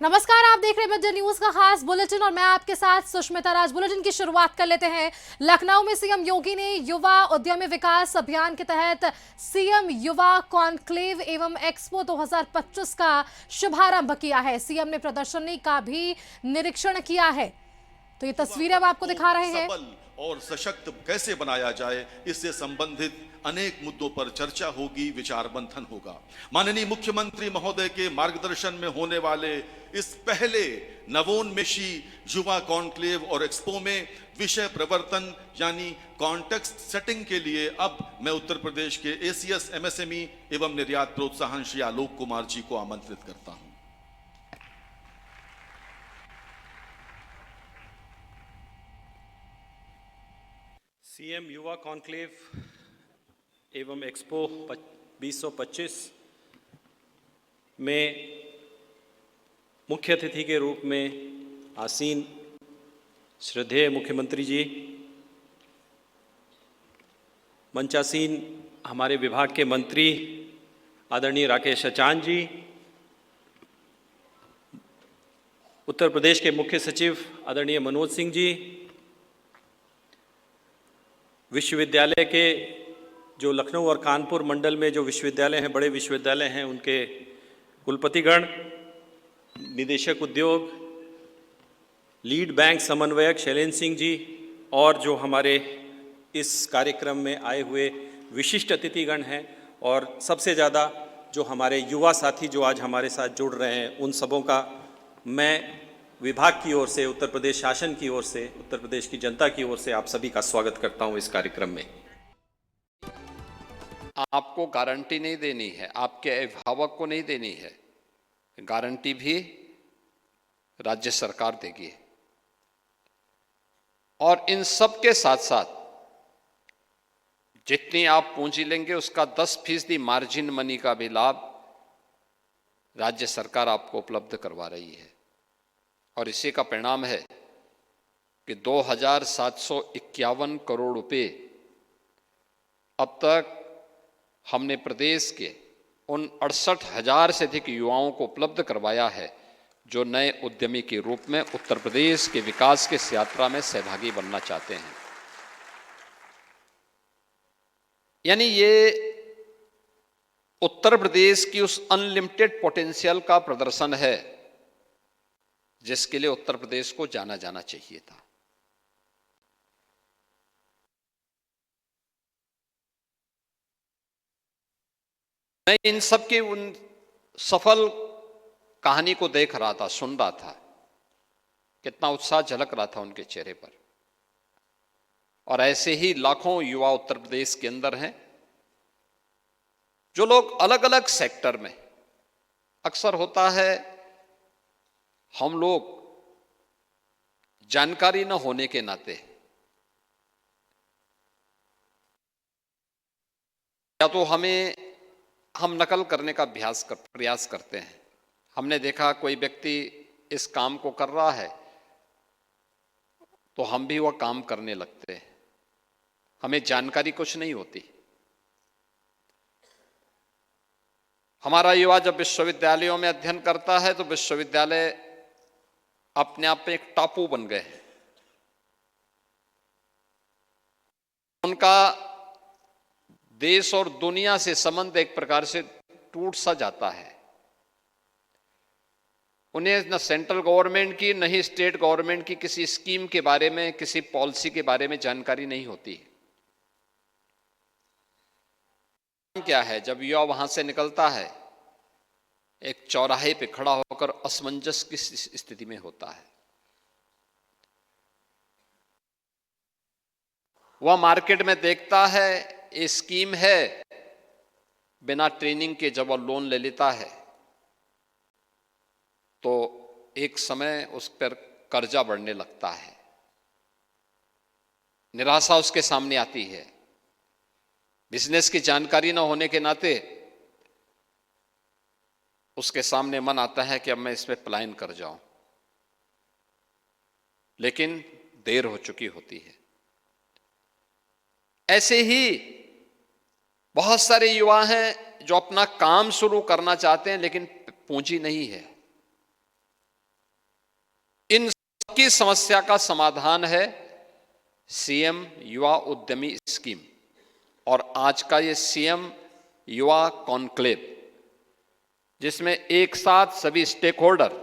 नमस्कार, आप देख रहे हैं बज्जर न्यूज का खास बुलेटिन और मैं आपके साथ सुष्मिता राज। बुलेटिन की शुरुआत कर लेते हैं। लखनऊ में सीएम योगी ने युवा उद्यमी विकास अभियान के तहत सीएम युवा कॉन्क्लेव एवं एक्सपो 2025 का शुभारंभ किया है। सीएम ने प्रदर्शनी का भी निरीक्षण किया है, तो ये तस्वीरें हम आपको दिखा रहे हैं। सबल और सशक्त कैसे बनाया जाए, इससे संबंधित अनेक मुद्दों पर चर्चा होगी, विचार मंथन होगा। माननीय मुख्यमंत्री महोदय के मार्गदर्शन में होने वाले इस पहले नवोन्मेषी युवा कॉन्क्लेव और एक्सपो में विषय प्रवर्तन यानी कॉन्टेक्स्ट सेटिंग के लिए अब मैं उत्तर प्रदेश के एसीएस एमएसएमई एवं निर्यात प्रोत्साहन श्री आलोक कुमार जी को आमंत्रित करता हूं। सीएम युवा कॉन्क्लेव एवं एक्सपो 2025 में मुख्य अतिथि के रूप में आसीन श्रद्धेय मुख्यमंत्री जी, मंचासीन हमारे विभाग के मंत्री आदरणीय राकेश अचान जी, उत्तर प्रदेश के मुख्य सचिव आदरणीय मनोज सिंह जी, विश्वविद्यालय के जो लखनऊ और कानपुर मंडल में जो विश्वविद्यालय हैं, बड़े विश्वविद्यालय हैं, उनके कुलपतिगण, निदेशक उद्योग, लीड बैंक समन्वयक शैलेंद्र सिंह जी और जो हमारे इस कार्यक्रम में आए हुए विशिष्ट अतिथिगण हैं और सबसे ज़्यादा जो हमारे युवा साथी जो आज हमारे साथ जुड़ रहे हैं, उन सबों का मैं विभाग की ओर से, उत्तर प्रदेश शासन की ओर से, उत्तर प्रदेश की जनता की ओर से आप सभी का स्वागत करता हूं इस कार्यक्रम में। आपको गारंटी नहीं देनी है, आपके अभिभावक को नहीं देनी है, गारंटी भी राज्य सरकार देगी। और इन सब के साथ साथ जितनी आप पूंजी लेंगे उसका 10% मार्जिन मनी का भी लाभ राज्य सरकार आपको उपलब्ध करवा रही है। और इसी का परिणाम है कि 2751 करोड़ रुपए अब तक हमने प्रदेश के उन 68,000 से अधिक युवाओं को उपलब्ध करवाया है, जो नए उद्यमी के रूप में उत्तर प्रदेश के विकास की इस यात्रा में सहभागी बनना चाहते हैं। यानी ये उत्तर प्रदेश की उस अनलिमिटेड पोटेंशियल का प्रदर्शन है जिसके लिए उत्तर प्रदेश को जाना जाना चाहिए था। मैं इन सब की उन सफल कहानी को देख रहा था, सुन रहा था, कितना उत्साह झलक रहा था उनके चेहरे पर। और ऐसे ही लाखों युवा उत्तर प्रदेश के अंदर हैं, जो लोग अलग अलग सेक्टर में, अक्सर होता है हम लोग जानकारी न होने के नाते या तो हम नकल करने का प्रयास करते हैं। हमने देखा कोई व्यक्ति इस काम को कर रहा है तो हम भी वह काम करने लगते हैं, हमें जानकारी कुछ नहीं होती। हमारा युवा जब विश्वविद्यालयों में अध्ययन करता है तो विश्वविद्यालय अपने आप में एक टापू बन गए हैं। उनका देश और दुनिया से संबंध एक प्रकार से टूट सा जाता है। उन्हें न सेंट्रल गवर्नमेंट की, न ही स्टेट गवर्नमेंट की किसी स्कीम के बारे में, किसी पॉलिसी के बारे में जानकारी नहीं होती। क्या है, जब युवा वहां से निकलता है, एक चौराहे पे खड़ा होकर असमंजस की स्थिति में होता है। वह मार्केट में देखता है ये स्कीम है, बिना ट्रेनिंग के जब वह लोन ले लेता है तो एक समय उस पर कर्जा बढ़ने लगता है, निराशा उसके सामने आती है। बिजनेस की जानकारी न होने के नाते उसके सामने मन आता है कि अब मैं इसमें पलायन कर जाऊं, लेकिन देर हो चुकी होती है। ऐसे ही बहुत सारे युवा हैं जो अपना काम शुरू करना चाहते हैं लेकिन पूंजी नहीं है। सबकी समस्या का समाधान है सीएम युवा उद्यमी स्कीम और आज का ये सीएम युवा कॉन्क्लेव, जिसमें एक साथ सभी स्टेक होल्डर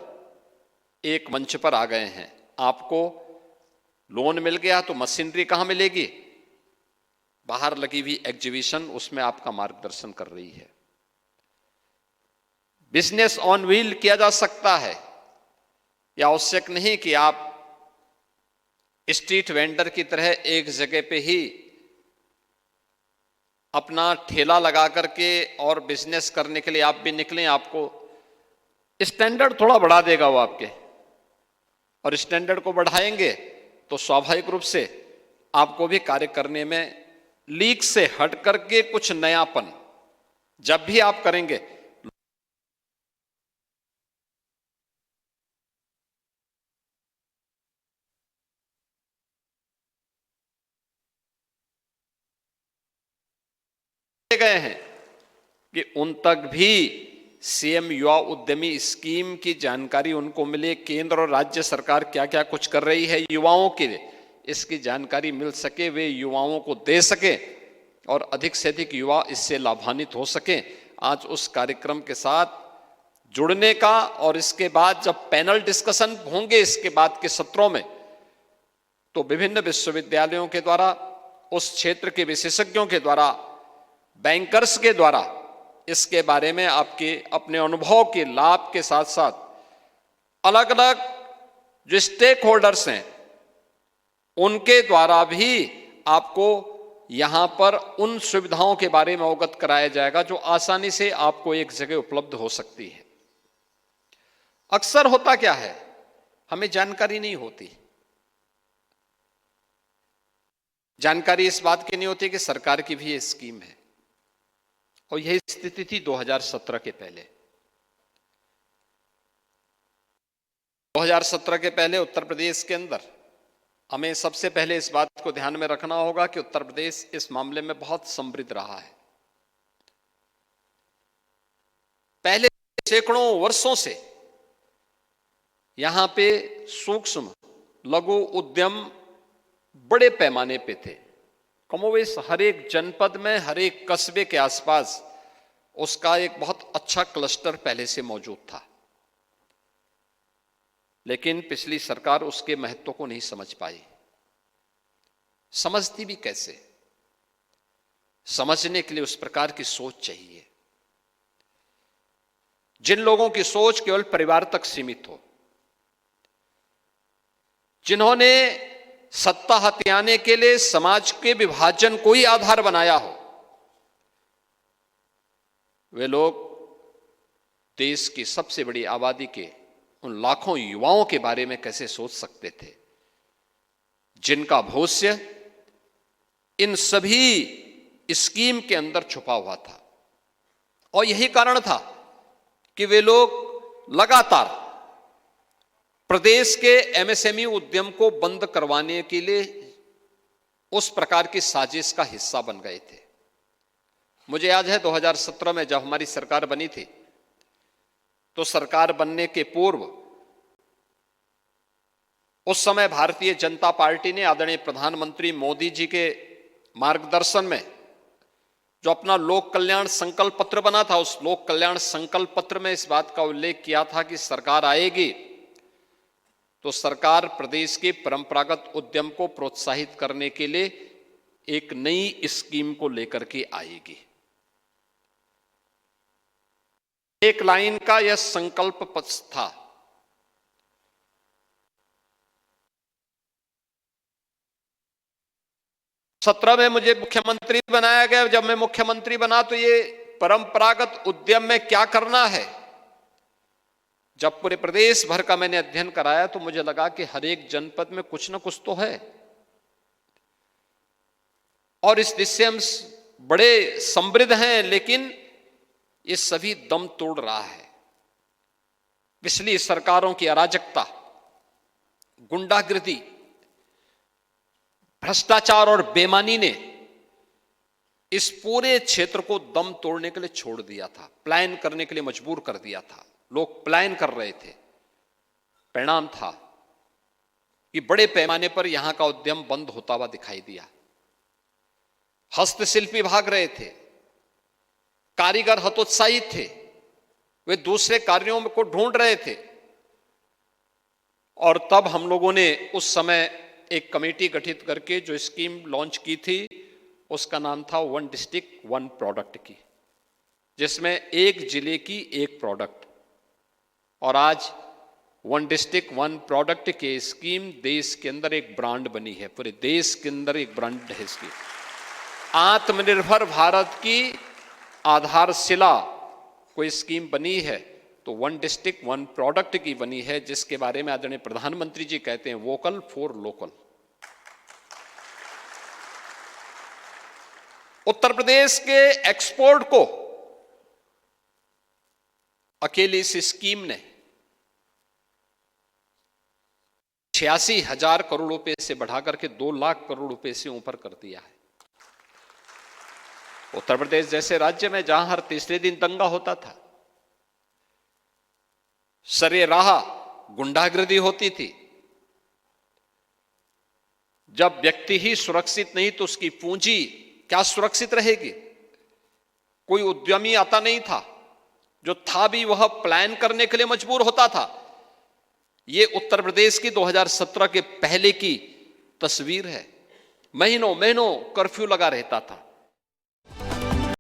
एक मंच पर आ गए हैं। आपको लोन मिल गया तो मशीनरी कहां मिलेगी? बाहर लगी हुई एग्जीबिशन उसमें आपका मार्गदर्शन कर रही है। बिजनेस ऑन व्हील किया जा सकता है। यह आवश्यक नहीं कि आप स्ट्रीट वेंडर की तरह एक जगह पे ही अपना ठेला लगा करके और बिजनेस करने के लिए आप भी निकलें। आपको स्टैंडर्ड थोड़ा बढ़ा देगा वो आपके, और स्टैंडर्ड को बढ़ाएंगे तो स्वाभाविक रूप से आपको भी कार्य करने में लीक से हट करके कुछ नयापन जब भी आप करेंगे, गए हैं कि उन तक भी सीएम युवा उद्यमी स्कीम की जानकारी उनको मिले। केंद्र और राज्य सरकार क्या क्या कुछ कर रही है युवाओं के लिए, इसकी जानकारी मिल सके, वे युवाओं को दे सके और अधिक से अधिक युवा इससे लाभान्वित हो सके। आज उस कार्यक्रम के साथ जुड़ने का और इसके बाद जब पैनल डिस्कशन होंगे इसके बाद के सत्रों में, तो विभिन्न विश्वविद्यालयों के द्वारा, उस क्षेत्र के विशेषज्ञों के द्वारा, बैंकर्स के द्वारा इसके बारे में आपके अपने अनुभव के लाभ के साथ साथ अलग अलग जो स्टेक होल्डर्स हैं उनके द्वारा भी आपको यहां पर उन सुविधाओं के बारे में अवगत कराया जाएगा जो आसानी से आपको एक जगह उपलब्ध हो सकती है। अक्सर होता क्या है, हमें जानकारी नहीं होती। जानकारी इस बात की नहीं होती कि सरकार की भी ये स्कीम है, और यही स्थिति थी 2017 के पहले। 2017 के पहले उत्तर प्रदेश के अंदर हमें सबसे पहले इस बात को ध्यान में रखना होगा कि उत्तर प्रदेश इस मामले में बहुत समृद्ध रहा है। पहले सैकड़ों वर्षों से यहां पे सूक्ष्म लघु उद्यम बड़े पैमाने पे थे। कमोवेश हर एक जनपद में, हर एक कस्बे के आसपास उसका एक बहुत अच्छा क्लस्टर पहले से मौजूद था, लेकिन पिछली सरकार उसके महत्व को नहीं समझ पाई। समझती भी कैसे? समझने के लिए उस प्रकार की सोच चाहिए जिन लोगों की सोच केवल परिवार तक सीमित हो, जिन्होंने सत्ता हथियाने के लिए समाज के विभाजन को ही आधार बनाया हो। वे लोग देश की सबसे बड़ी आबादी के उन लाखों युवाओं के बारे में कैसे सोच सकते थे जिनका भविष्य इन सभी स्कीम के अंदर छुपा हुआ था। और यही कारण था कि वे लोग लगातार प्रदेश के एमएसएमई उद्यम को बंद करवाने के लिए उस प्रकार की साजिश का हिस्सा बन गए थे। मुझे याद है 2017 में जब हमारी सरकार बनी थी, तो सरकार बनने के पूर्व उस समय भारतीय जनता पार्टी ने आदरणीय प्रधानमंत्री मोदी जी के मार्गदर्शन में जो अपना लोक कल्याण संकल्प पत्र बना था, उस लोक कल्याण संकल्प पत्र में इस बात का उल्लेख किया था कि सरकार आएगी तो सरकार प्रदेश के परंपरागत उद्यम को प्रोत्साहित करने के लिए एक नई स्कीम को लेकर के आएगी। एक लाइन का यह संकल्प पत्र था। सत्रह में मुझे मुख्यमंत्री बनाया गया। जब मैं मुख्यमंत्री बना तो ये परंपरागत उद्यम में क्या करना है, जब पूरे प्रदेश भर का मैंने अध्ययन कराया तो मुझे लगा कि हर एक जनपद में कुछ ना कुछ तो है, और इस दिशा में बड़े समृद्ध हैं, लेकिन ये सभी दम तोड़ रहा है। पिछली सरकारों की अराजकता, गुंडागिर्दी, भ्रष्टाचार और बेईमानी ने इस पूरे क्षेत्र को दम तोड़ने के लिए छोड़ दिया था, पलायन करने के लिए मजबूर कर दिया था। लोग पलायन कर रहे थे। परिणाम था कि बड़े पैमाने पर यहां का उद्यम बंद होता हुआ दिखाई दिया। हस्तशिल्पी भाग रहे थे, कारीगर हतोत्साहित थे, वे दूसरे कार्यों को ढूंढ रहे थे। और तब हम लोगों ने उस समय एक कमेटी गठित करके जो स्कीम लॉन्च की थी, उसका नाम था वन डिस्ट्रिक्ट वन प्रोडक्ट की, जिसमें एक जिले की एक प्रोडक्ट। और आज वन डिस्ट्रिक्ट वन प्रोडक्ट के स्कीम देश के अंदर एक ब्रांड बनी है, पूरे देश के अंदर एक ब्रांड है इसकी। आत्मनिर्भर भारत की आधारशिला कोई स्कीम बनी है तो वन डिस्ट्रिक्ट वन प्रोडक्ट की बनी है, जिसके बारे में आदरणीय प्रधानमंत्री जी कहते हैं vocal for local. Uttar Pradesh के एक्सपोर्ट को अकेली इस स्कीम ने 86,000 करोड़ रुपए से बढ़ाकर के 2 लाख करोड़ रुपए से ऊपर कर दिया है। उत्तर प्रदेश जैसे राज्य में जहां हर तीसरे दिन दंगा होता था, सरेराह गुंडागर्दी होती थी, जब व्यक्ति ही सुरक्षित नहीं तो उसकी पूंजी क्या सुरक्षित रहेगी। कोई उद्यमी आता नहीं था, जो था भी वह प्लान करने के लिए मजबूर होता था। यह उत्तर प्रदेश की 2017 के पहले की तस्वीर है। महीनों महीनों कर्फ्यू लगा रहता था।